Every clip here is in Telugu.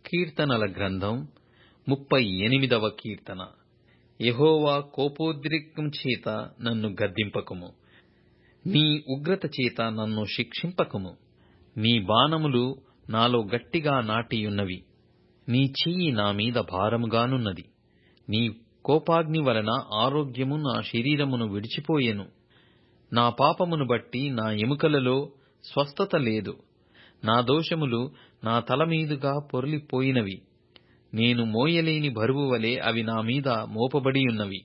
కీర్తనల గ్రంథం 38వ కీర్తన. యెహోవా కోపోద్రేకం చేత నన్ను గద్దింపకుము, నీ ఉగ్రత చేత నన్ను శిక్షింపకుము. నీ బాణములు నాలో గట్టిగా నాటియున్నవి, నీ చెయ్యి నా మీద భారముగానున్నది. నీ కోపాగ్ని వలన ఆరోగ్యము నా శరీరమును విడిచిపోయెను. నా పాపమును బట్టి నా ఎముకలలో స్వస్థత లేదు. నా దోషములు నా తల మీదుగా పొర్లిపోయినవి. నేను మోయలేని బరువు వలె అవి నా మీద మోపబడియున్నవి.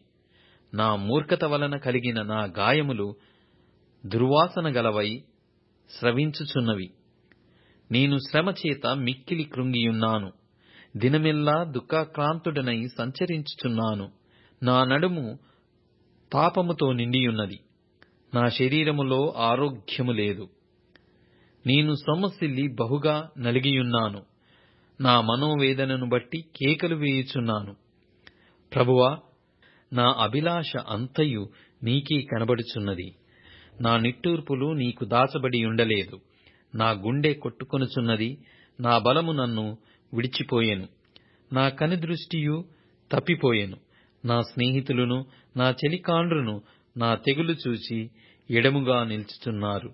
నా మూర్ఖత వలన కలిగిన నా గాయములు దుర్వాసన గలవై స్రవించుచున్నవి. నేను శ్రమ చేత మిక్కిలి కృంగియున్నాను. దినమెల్లా దుఃఖాక్రాంతుడనై సంచరించుచున్నాను. నా నడుము తాపముతో నిండియున్నది, నా శరీరములో ఆరోగ్యము లేదు. నేను సొమ్మసిల్లి బహుగా నలిగియున్నాను. నా మనోవేదనను బట్టి కేకలు వేయుచున్నాను. ప్రభువా, నా అభిలాష అంతయు నీకే కనబడుచున్నది. నా నిట్టూర్పులు నీకు దాచబడి ఉండలేదు. నా గుండె కొట్టుకొనుచున్నది, నా బలము నన్ను విడిచిపోయెను. నా కనుదృష్టియు తప్పిపోయెను. నా స్నేహితులను నా చెలికాండ్రును నా తెగులు చూచి ఎడముగా నిల్చుచున్నారు.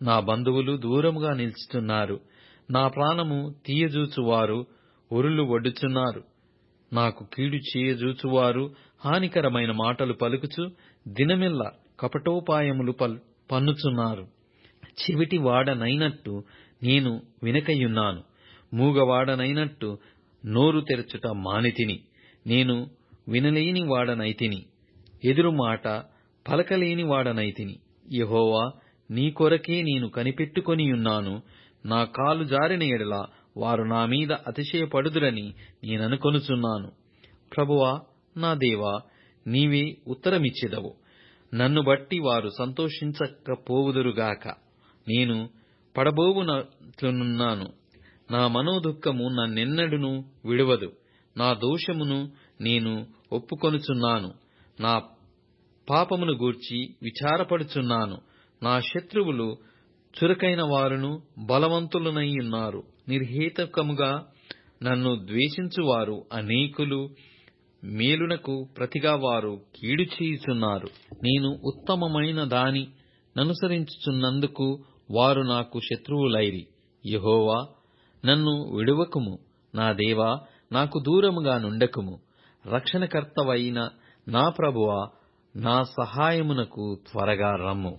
నా బంధువులు దూరముగా నిల్చుచున్నారు. నా ప్రాణము తీయజూచువారు ఉరులు ఒడ్డుచున్నారు. నాకు కీడు చేయజూచువారు హానికరమైన మాటలు పలుకుచు దినమెల్లా కపటోపాయములు పన్నుచున్నారు. చెవిటి వాడనైనట్టు నేను వినకయున్నాను. మూగవాడనైనట్టు నోరు తెరచుట మానితిని. నేను వినలేని వాడనైతిని, ఎదురు మాట పలకలేని వాడనైతిని. యెహోవా, నీ కొరకే నేను కనిపెట్టుకొనియున్నాను. నా కాలు జారిన ఎడల వారు నా మీద అతిశయపడుదురని నేననుకొనుచున్నాను. ప్రభువా, నా దేవా, నీవే ఉత్తరమిచ్చెదవు. నన్ను బట్టి వారు సంతోషించకపోవుదురుగాక. నేను పడబోవునట్లున్నాను. నా మనోదుఃఖము నన్నెన్నడును విడువదు. నా దోషమును నేను ఒప్పుకొనుచున్నాను. నా పాపమును గూర్చి విచారపడుచున్నాను. నా శత్రువులు చురుకైన వారును బలవంతులనైయున్నారు. నిర్హేతుకముగా నన్ను ద్వేషించువారు అనేకులు. మేలునకు ప్రతిగా వారు కీడు చేయుచున్నారు. నేను ఉత్తమమైన దాని ననుసరించుచున్నందుకు వారు నాకు శత్రువులైరి. యెహోవా, నన్ను విడువకుము. నా దేవా, నాకు దూరముగా నుండకుము. రక్షణకర్తవైన నా ప్రభువా, నా సహాయమునకు త్వరగా రమ్ము.